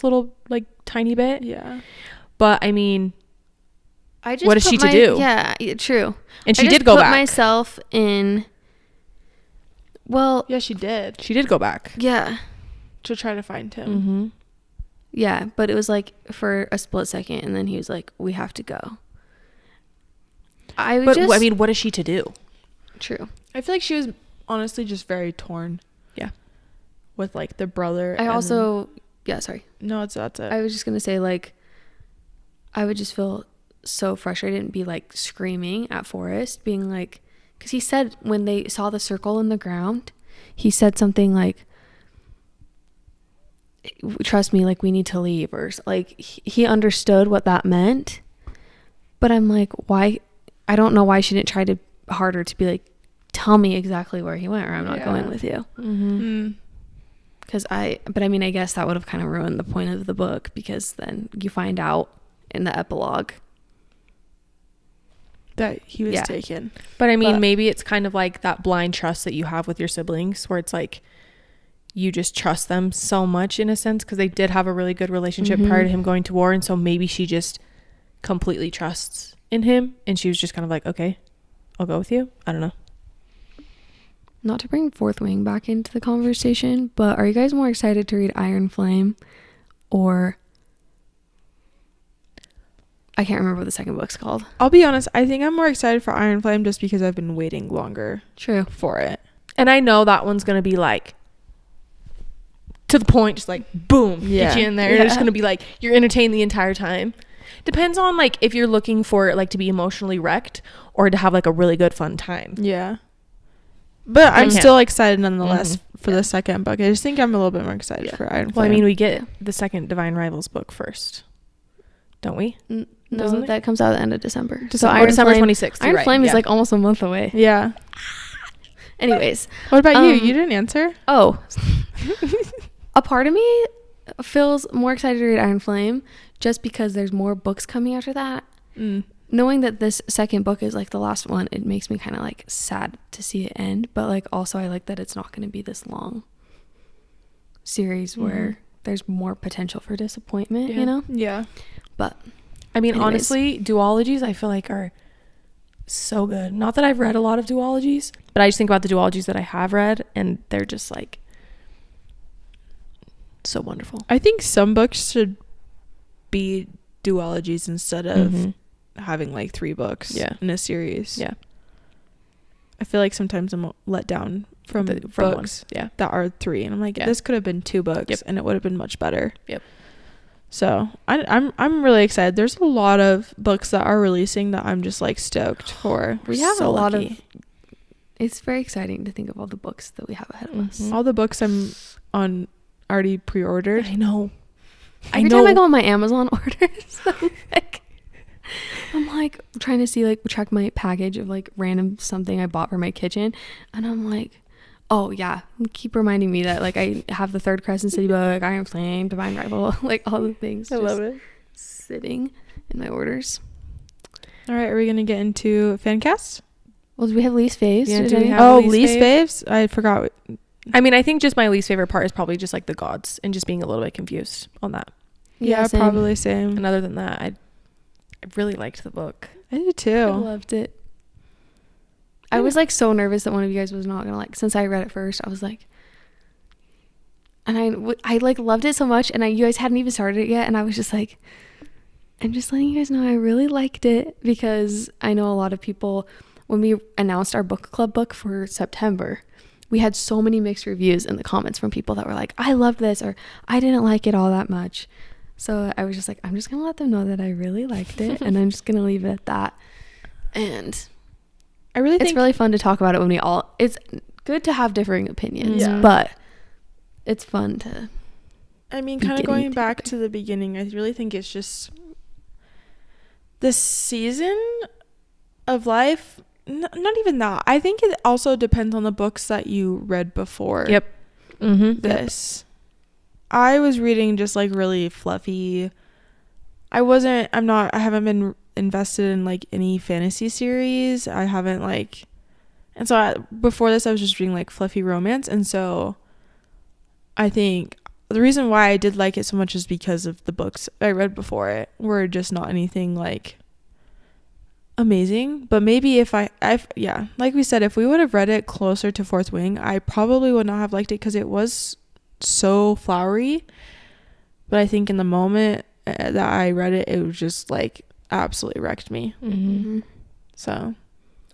little like tiny bit. Yeah. But I mean, what is she to do? Yeah, true. And she did go back. Myself in. Well, yeah, she did. She did go back. Yeah. To try to find him. Yeah, but it was like for a split second, and then he was like, "We have to go." I mean, what is she to do? True. I feel like she was honestly just very torn. Yeah. With like the brother. Sorry. No, that's it. I was just gonna say, like, I would just feel so frustrated and be like screaming at Forrest, being like, because he said when they saw the circle in the ground, he said something like, trust me, like we need to leave, or like he understood what that meant. But I'm like, why? I don't know why she didn't try to harder to be like, tell me exactly where he went, or I'm not going with you. Because I mean, I guess that would have kind of ruined the point of the book, because then you find out in the epilogue that he was taken. But I mean, maybe it's kind of like that blind trust that you have with your siblings, where it's like you just trust them so much in a sense, because they did have a really good relationship prior to him going to war, and so maybe she just completely trusts in him, and she was just kind of like, okay, I'll go with you. I don't know. Not to bring Fourth Wing back into the conversation, but are you guys more excited to read Iron Flame, or I can't remember what the second book's called? I'll be honest, I think I'm more excited for Iron Flame just because I've been waiting longer. True. For it. And I know that one's gonna be like to the point, just like boom, get you in there. It's just gonna be like you're entertained the entire time. Depends on like if you're looking for like to be emotionally wrecked or to have like a really good fun time. Yeah. But I'm still excited nonetheless for the second book. I just think I'm a little bit more excited for Iron Flame. Well, I mean, we get the second Divine Rivals book first, don't we? No, that comes out at the end of December. So December 26th. Iron Flame is like almost a month away. Yeah. Anyways. What about you? You didn't answer? Oh. A part of me feels more excited to read Iron Flame just because there's more books coming after that. Knowing that this second book is like the last one, it makes me kind of like sad to see it end. But like also I like that it's not going to be this long series where there's more potential for disappointment, you know? Yeah. But I mean, honestly, duologies I feel like are so good. Not that I've read a lot of duologies, but I just think about the duologies that I have read, and they're just like so wonderful. I think some books should be duologies instead of having like 3 books in a series. Yeah. I feel like sometimes I'm let down from books that are 3, and I'm like, this could have been 2 books and it would have been much better. Yep. So I'm really excited. There's a lot of books that are releasing that I'm just like stoked for. We have a lot of. It's very exciting to think of all the books that we have ahead of us. All the books I'm on already pre-ordered. I know. Every time I go on my Amazon orders, I'm like, like trying to see, like, check my package of like random something I bought for my kitchen, and I'm like, oh yeah, keep reminding me that like I have the Third Crescent City book, Iron Flame, Divine Rival, like all the things. I love it. Sitting in my orders. All right, are we gonna get into fan cast? Well, do we have least faves? Yeah, Did do we any- have- Oh, least least fave? faves? I forgot. I mean, I think just my least favorite part is probably just like the gods and just being a little bit confused on that. Yeah, same. probably same. And other than that, I really liked the book. I do I too. loved it. I was like so nervous that one of you guys was not gonna like. Since I read it first, I was like, and I like loved it so much, and you guys hadn't even started it yet, and I was just like, I'm just letting you guys know I really liked it, because I know a lot of people, when we announced our book club book for September, we had so many mixed reviews in the comments from people that were like, I loved this, or I didn't like it all that much. So I was just like, I'm just gonna let them know that I really liked it, and I'm just gonna leave it at that. And I really it's think really fun to talk about it when it's good to have differing opinions, Yeah. but it's fun to I mean, be kind of getting going back together. to the beginning, I really think it's just the season of life. Not even that. I think it also depends on the books that you read before. Yep. Mm-hmm. This. I was reading just like really fluffy. I haven't been invested in like any fantasy series. I haven't like, and so before this I was just reading like fluffy romance, and so I think the reason why I did like it so much is because of the books I read before it were just not anything like amazing. But maybe if yeah, like we said, if we would have read it closer to Fourth Wing, I probably would not have liked it because it was so flowery. But I think in the moment that I read it, it was just like absolutely wrecked me. Mm-hmm. So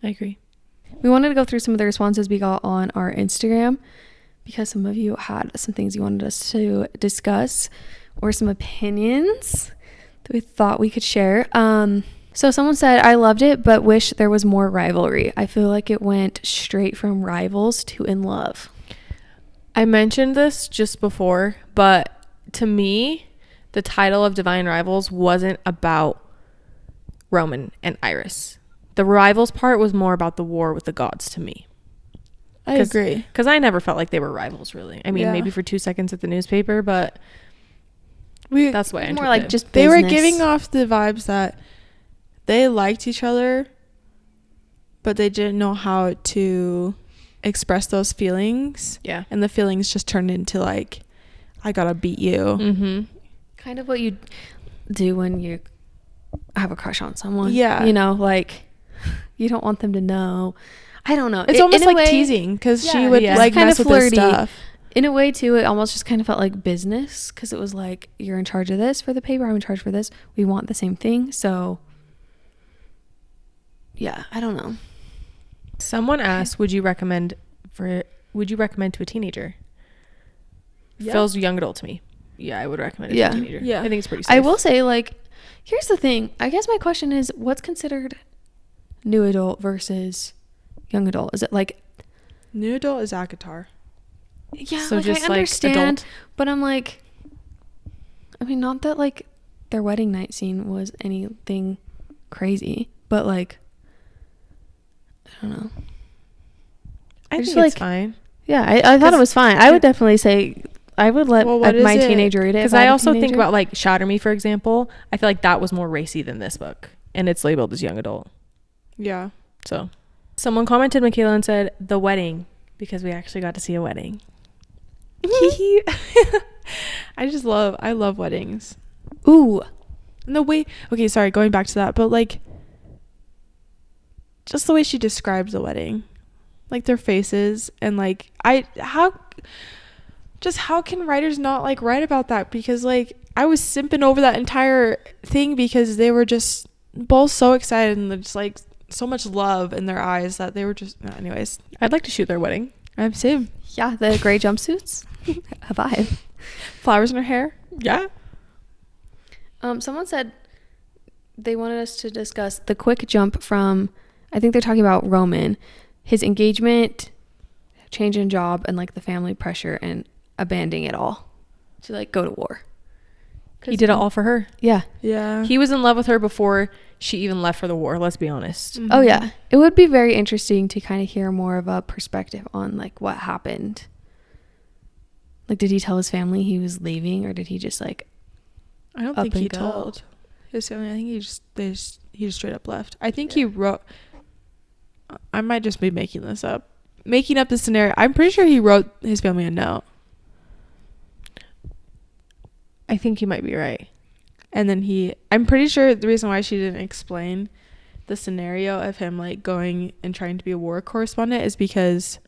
I agree. We wanted to go through some of the responses we got on our Instagram, because some of you had some things you wanted us to discuss, or some opinions that we thought we could share. So someone said, I loved it, but wish there was more rivalry. I feel like it went straight from rivals to in love. I mentioned this just before, but to me, the title of Divine Rivals wasn't about Roman and Iris. The rivals part was more about the war with the gods to me. I agree. Because I never felt like they were rivals, really. I mean, Yeah. maybe for 2 seconds at the newspaper, but that's the way I More interpret like it. just They were business. giving off the vibes that they liked each other, but they didn't know how to express those feelings. Yeah. And the feelings just turned into like, I gotta beat you. Mm-hmm. kind of what you do when you have a crush on someone. Yeah. You know, like, you don't want them to know. I don't know. It's In almost a like way- teasing, because she Yeah, would yeah. like It's kind mess of with his flirty. stuff. In a way, too, it almost just kind of felt like business, because it was like, you're in charge of this for the paper, I'm in charge for this. We want the same thing. So, yeah, I don't know. Someone asked, would you recommend to a teenager? Yeah. Feels young adult to me. Yeah, I would recommend it Yeah. to a teenager. Yeah. I think it's pretty safe. I will say, like, here's the thing. I guess my question is, what's considered new adult versus young adult? Is it like, New adult is Akatar. yeah, So like, just I like understand, adult. but I'm like, I mean, not that like their wedding night scene was anything crazy, but like, I don't know. I just think it's like- fine. Yeah, I thought it was fine. I would definitely say I would let Well, what my is it? teenager read it. Because if I had a also think teenager. about like Shatter Me, for example. I feel like that was more racy than this book, and it's labeled as young adult. Yeah. So, someone commented, Michaela, and said the wedding, because we actually got to see a wedding. I love weddings. Ooh, And the way, okay, sorry, going back to that, but like, just the way she described the wedding, like their faces, and like, how can writers not like write about that? Because like, I was simping over that entire thing because they were just both so excited, and just like so much love in their eyes that they were just, anyways, I'd like to shoot their wedding. I'm same. yeah, the gray jumpsuits, a vibe. Flowers in her hair. Yeah. Someone said they wanted us to discuss the quick jump from, I think they're talking about Roman, his engagement, change in job, and like the family pressure and abandoning it all to like go to war. He did it all for her. Yeah. Yeah. He was in love with her before she even left for the war, let's be honest. Mhm. Oh yeah, it would be very interesting to kind of hear more of a perspective on like what happened. Like, did he tell his family he was leaving, or did he just like I don't up think he and go? told his family. I think he just straight up left. I think he wrote. I might just be making this up, making up the scenario. I'm pretty sure he wrote his family a note, I think you might be right. and then I'm pretty sure the reason why she didn't explain the scenario of him like going and trying to be a war correspondent is because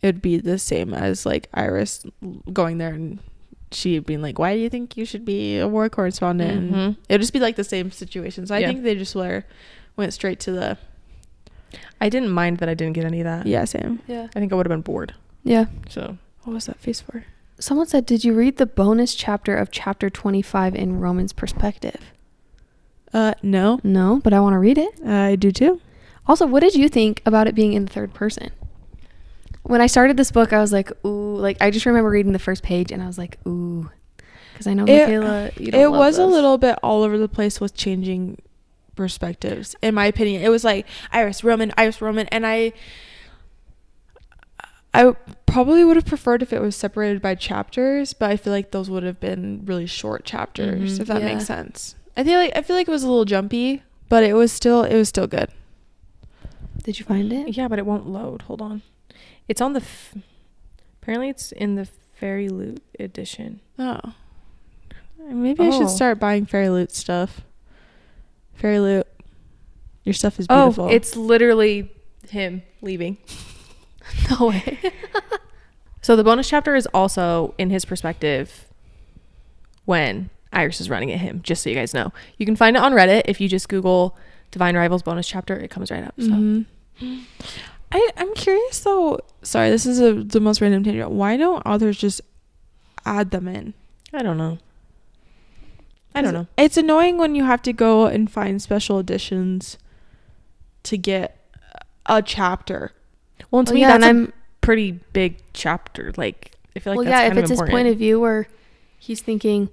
it would be the same as like Iris going there and she being like, why do you think you should be a war correspondent? Mhm. And it would just be like the same situation. So I Yeah. think they just went straight to the I didn't mind that I didn't get any of that. yeah, same. Yeah. I think I would have been bored. Yeah. So What was that face for? Someone said, did you read the bonus chapter of chapter 25 in Roman's perspective? No. No, but I want to read it. I do too. Also, what did you think about it being in the third person? When I started this book, I was like, ooh, like I just remember reading the first page and I was like, ooh, because I know Michaela, you don't It love was a this. little bit all over the place with changing perspectives, in my opinion. It was like Iris Roman, and I probably would have preferred if it was separated by chapters, but I feel like those would have been really short chapters, Mhm. if that Yeah. makes sense. I feel like it was a little jumpy, but it was still good. Did you find it? yeah, but it won't load. Hold on. It's on the apparently it's in the Fairy Loot edition. Oh, maybe I should Oh. start buying Fairy Loot stuff. Fairy Loot, your stuff is beautiful. Oh, it's literally him leaving. No way. So the bonus chapter is also in his perspective when Iris is running at him, just so you guys know. You can find it on Reddit. If you just Google Divine Rivals bonus chapter, it comes right up. So Mhm. I'm curious though. Sorry, this is the most random tangent. Why don't authors just add them in? I don't know. I don't know. It's annoying when you have to go and find special editions to get a chapter. Well, and to Well, me, yeah, that's and a pretty big chapter. Like, I feel like well, that's yeah, kind if of it's important. his point of view where he's thinking,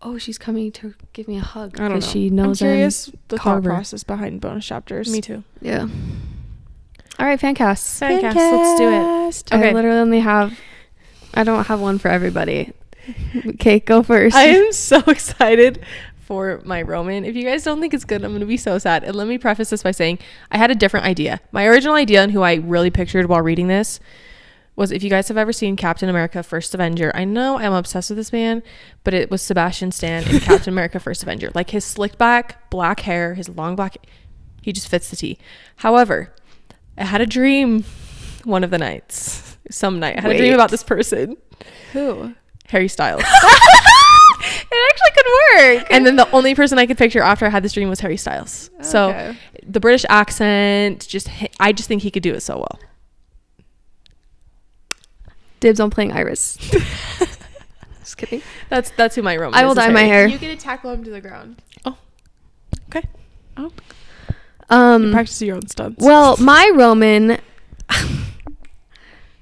oh, she's coming to give me a hug I don't know. because she knows I'm curious the Carver. thought process behind bonus chapters. Me too. Yeah. All right, fan casts. Fancast, let's do it. I Okay. literally only I don't have one for everybody. Okay, go first. I am so excited for my Roman. If you guys don't think it's good, I'm going to be so sad. And let me preface this by saying I had a different idea. My original idea and who I really pictured while reading this was, if you guys have ever seen Captain America First Avenger, I know I'm obsessed with this man, but it was Sebastian Stan in Captain America First Avenger. Like, his slicked back black hair, his long black, he just fits the T. However, I had a dream one of the nights. Some night I had a dream Wait. about this person. Who? Harry Styles. It actually could work. And then the only person I could picture after I had this dream was Harry Styles. So Okay. the British accent, I just think he could do it so well. Dibs on playing Iris. Just kidding. That's who my Roman I will is dye Harry. my hair. You get to tackle him to the ground. Okay. You Um. practice your own stunts. Well, my Roman. I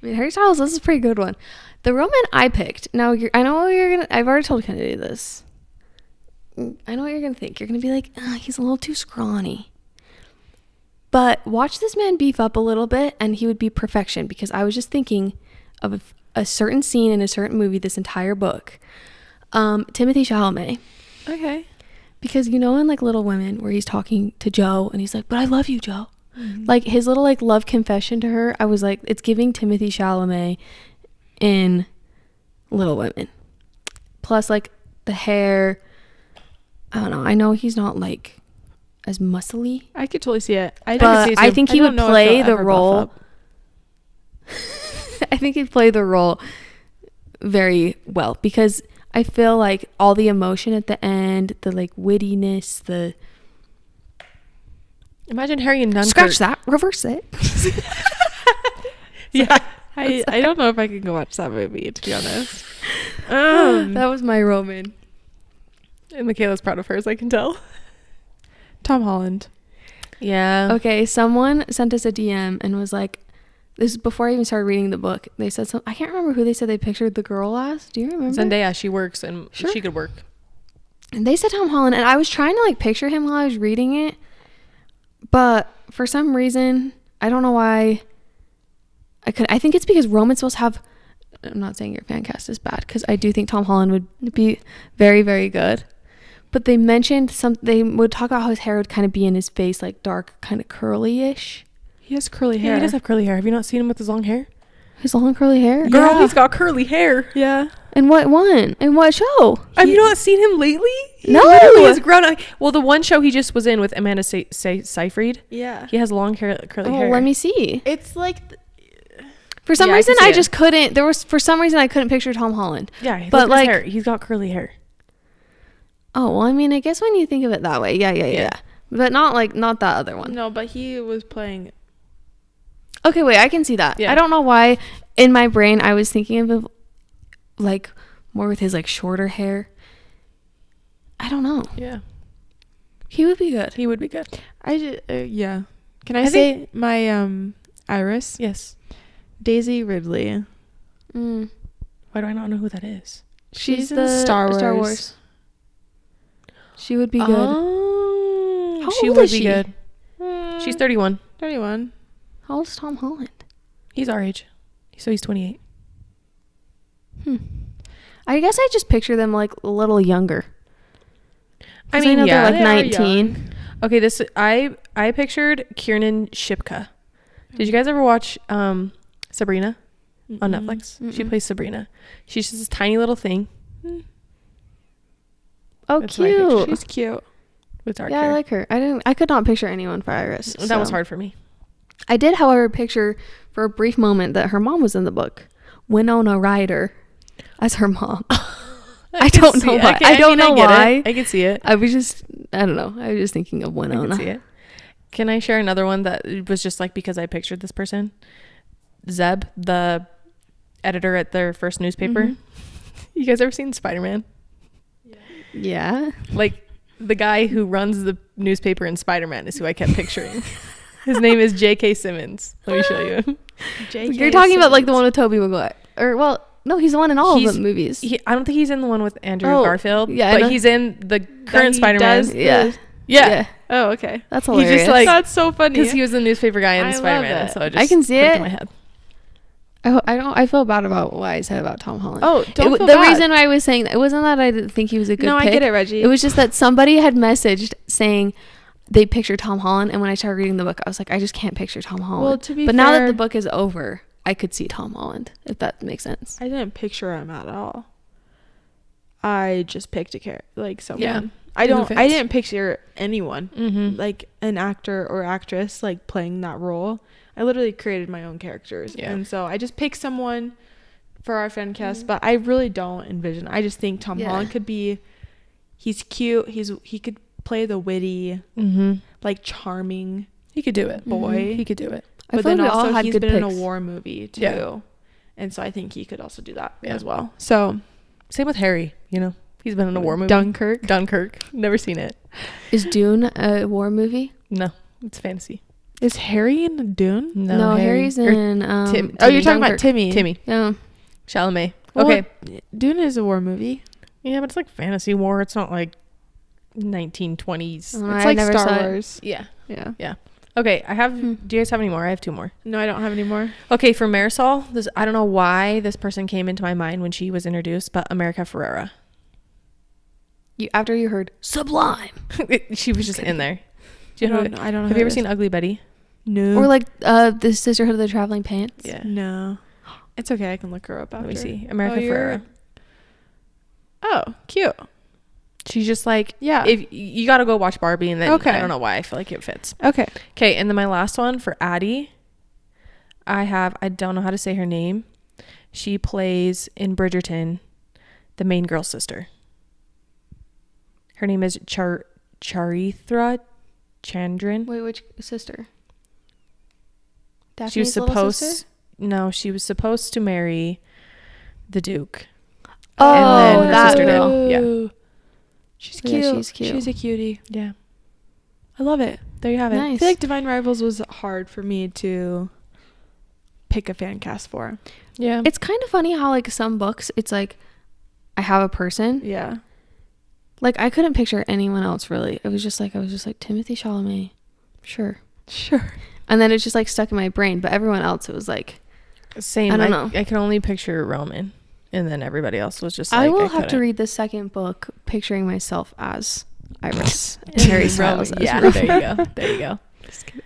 mean, Harry Styles. This is a pretty good one. The Roman I picked. Now, I know you're gonna. I've already told Kennedy this. I know what you're gonna think. You're gonna be like, he's a little too scrawny. But watch this man beef up a little bit, and he would be perfection. Because I was just thinking of a certain scene in a certain movie this entire book. Timothy Chalamet. okay. Because in like Little Women, where he's talking to Joe, and he's like, "But I love you, Joe." Mm-hmm. Like his little like love confession to her, I was like, it's giving Timothy Chalamet in Little Women. Plus like the hair, I don't know. I know he's not like as muscly, I could totally see it. could but see it I too. think I he don't would know if play he'll the ever buff role. up. I think he'd play the role very well because I feel like all the emotion at the end, the like wittiness, the Imagine Harry and Dunkirk. scratch that, reverse it. Yeah. I don't know if I can go watch that movie, to be honest. That was my Roman. And Michaela's proud of hers, I can tell. Tom Holland. Yeah. Okay, someone sent us a DM and was like, this is before I even started reading the book. They said something. I can't remember who they said they pictured the girl as. Do you remember? Zendaya, she works and Sure. she could work. And they said Tom Holland, and I was trying to like picture him while I was reading it, but for some reason, I don't know why. I think it's because Roman's supposed to have. I'm not saying your fan cast is bad, because I do think Tom Holland would be very, very good. But they mentioned they would talk about how his hair would kind of be in his face, like dark, kind of curly-ish. He has curly hair. Yeah, he does have curly hair. Have you not seen him with his long hair? His long curly hair? Girl, Yeah. he's got curly hair. Yeah. And what one? And what show? Have you not seen him lately? He No. literally has grown. Well, the one show he just was in with Amanda Seyfried, Yeah. he has long hair, curly Oh, hair. let me see. It's like For some Yeah, I reason, can see I it. just couldn't. For some reason, I couldn't picture Tom Holland. Yeah, but but like- hair. He's got curly hair. Oh, well, I mean, I guess when you think of it that way, yeah. But not that other one. no, but he was playing. Okay, wait, I can see that. Yeah. I don't know why in my brain I was thinking of him, like more with his like shorter hair. I don't know. Yeah, He would be good. he would be good. I just yeah. Can I, I say my Iris? Yes. Daisy Ridley. Mm. Why do I not know who that is? She's in the Star Wars. She would be good. Oh, How she old would is be she? good. She's 31. 31. How old is Tom Holland? He's our age, so he's 28. I guess I just picture them like a little younger. I 'Cause mean, know yeah, they're like they are 19. young. Okay, this I pictured Kiernan Shipka. Did you guys ever watch Sabrina on Mm-mm. Netflix? She Mm-mm. plays Sabrina. She's just this tiny little thing. Oh, That's my picture. cute. She's cute. With dark Yeah, hair. I like her. I could not picture anyone for Iris. That was so. hard for me. I did, however, picture for a brief moment that her mom was in the book. Winona Ryder as her mom. I can don't see know it. why. I don't know get why. it. I can see it. I was just, I don't know. I was just thinking of I Winona. can see it. Can I share another one that was just like because I pictured this person? Zeb, the editor at their first newspaper. Mhm. You guys ever seen Spider-Man? Yeah. Like the guy who runs the newspaper in Spider-Man is who I kept picturing. His name is J.K. Simmons. Let me show you. You're talking about like the one with Tobey Maguire. Or, well, no, he's the one in all of He's- the movies. I don't think he's in the one with Andrew Oh, Garfield. yeah, I know. but he's in the current he Spider-Man. does Yeah. Yeah. Oh, okay. That's He hilarious. just, like- That's so funny. Because he was the newspaper guy in I love Spider-Man. it. So I just I can see clicked it. in my head. I feel bad about what I said about Tom Holland. Oh, don't feel the bad. reason why I was saying that, it wasn't that I didn't think he was a good No, pick. I get it, Reggie. It was just that somebody had messaged saying they picture Tom Holland, and when I started reading the book, I was like, I just can't picture Tom Holland. Well, to be but fair, now that the book is over, I could see Tom Holland, if that makes sense. I didn't picture him at all. I just picked a character, like someone. Yeah. I Who don't. I fits. didn't picture anyone, Mm-hmm. like an actor or actress, like playing that role. I literally created my own characters, Yeah. and so I just picked someone for our fan cast. But I really don't envision. I just think Tom Yeah. Holland could be. He's cute. He could play the witty, Mm-hmm. like charming He could do it. boy. He could do it. I But feel then like we all also had he's good been in a picks. war movie too, Yeah. and so I think he could also do that Yeah. as well. So Same with Harry. You know, he's been in a war movie. Dunkirk. Dunkirk. Never seen it. Is Dune a war movie? No, it's fantasy. Is Harry in Dune? No, Harry's or in. Tim- Oh, you're talking about Dunkirk. Timmy. Timmy Yeah. Chalamet. Well, Okay. Dune is a war movie. Yeah, but it's like fantasy war. It's not like 1920s. Oh, It's I like never Star saw it. Wars. Yeah. Yeah. Okay, I have. Hmm. Do you guys have any more? I have two more. No, I don't have any more. Okay, for Marisol, this I don't know why this person came into my mind when she was introduced, but America Ferrera. After you heard Sublime. She was just in there. I Do you know? don't know. I don't know. Have who you ever it seen Ugly Betty? is. No. Or like the Sisterhood of the Traveling Pants. Yeah. No. It's okay. I can look her up after. Let me see. America Oh, you're- Ferrera. Oh, cute. She's just like, Yeah. if you got to go watch Barbie, and then Okay. I don't know why I feel like it fits. Okay. Okay, and then my last one for Addie, I don't know how to say her name. She plays in Bridgerton, the main girl sister. Her name is Charithra Chandran. Wait, which sister? She was Daphne's little sister? supposed she was supposed to marry the Duke. Oh, And then her that sister did. girl. Yeah. She's Yeah, cute. she's cute. She's a cutie. Yeah. I love it. There you have it. I Nice. feel like Divine Rivals was hard for me to pick a fan cast for. Yeah. It's kind of funny how like some books, it's like I have a person. Yeah. Like I couldn't picture anyone else really. I was just like Timothy Chalamet, sure. And then it's just like stuck in my brain. But everyone else, it was like Same. I don't know. I can only picture Roman, and then everybody else was just like, I will have to couldn't. read the second book, picturing myself as Iris and Harry Styles. Yeah, there you go. There you go. Just kidding.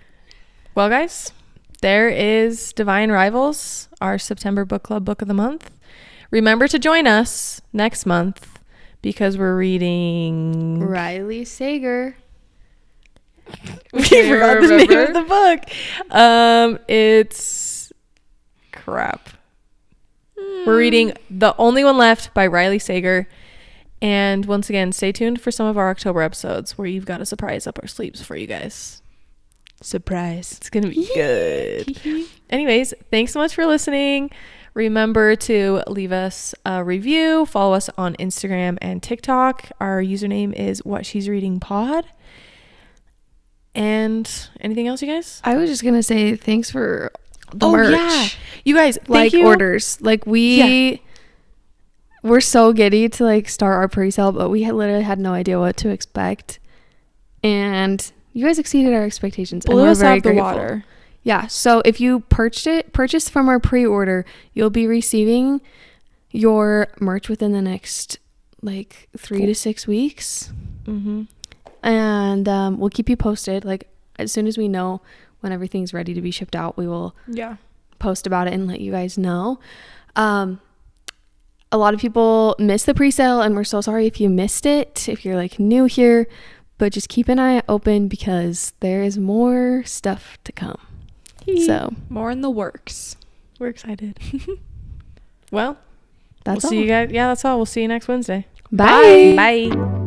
Well, guys, there is Divine Rivals, our September book club book of the month. Remember to join us next month because we're reading Riley Sager. we forgot the name of the book. It's crap. We're reading The Only One Left by Riley Sager. And once again, stay tuned for some of our October episodes where you've got a surprise up our sleeves for you guys. Surprise. It's going to be good. Anyways, thanks so much for listening. Remember to leave us a review. Follow us on Instagram and TikTok. Our username is What She's Reading Pod. And anything else, you guys? I was just gonna say thanks for the merch. Yeah. You guys, thank like you. orders. Like we're so giddy to like start our pre-sale, but we literally had no idea what to expect. And you guys exceeded our expectations. Blew and we're us very out the grateful. water. Yeah. So if you purchased from our pre-order, you'll be receiving your merch within the next like 3 to 6 weeks. Mm-hmm. And we'll keep you posted. Like as soon as we know when everything's ready to be shipped out, we will post about it and let you guys know. A lot of people missed the pre-sale, and we're so sorry if you missed it, if you're like new here, but just keep an eye open because there is more stuff to come. So more in the works. We're excited. Well, that's we'll all. see you guys. Yeah, that's all. We'll see you next Wednesday. Bye. Bye.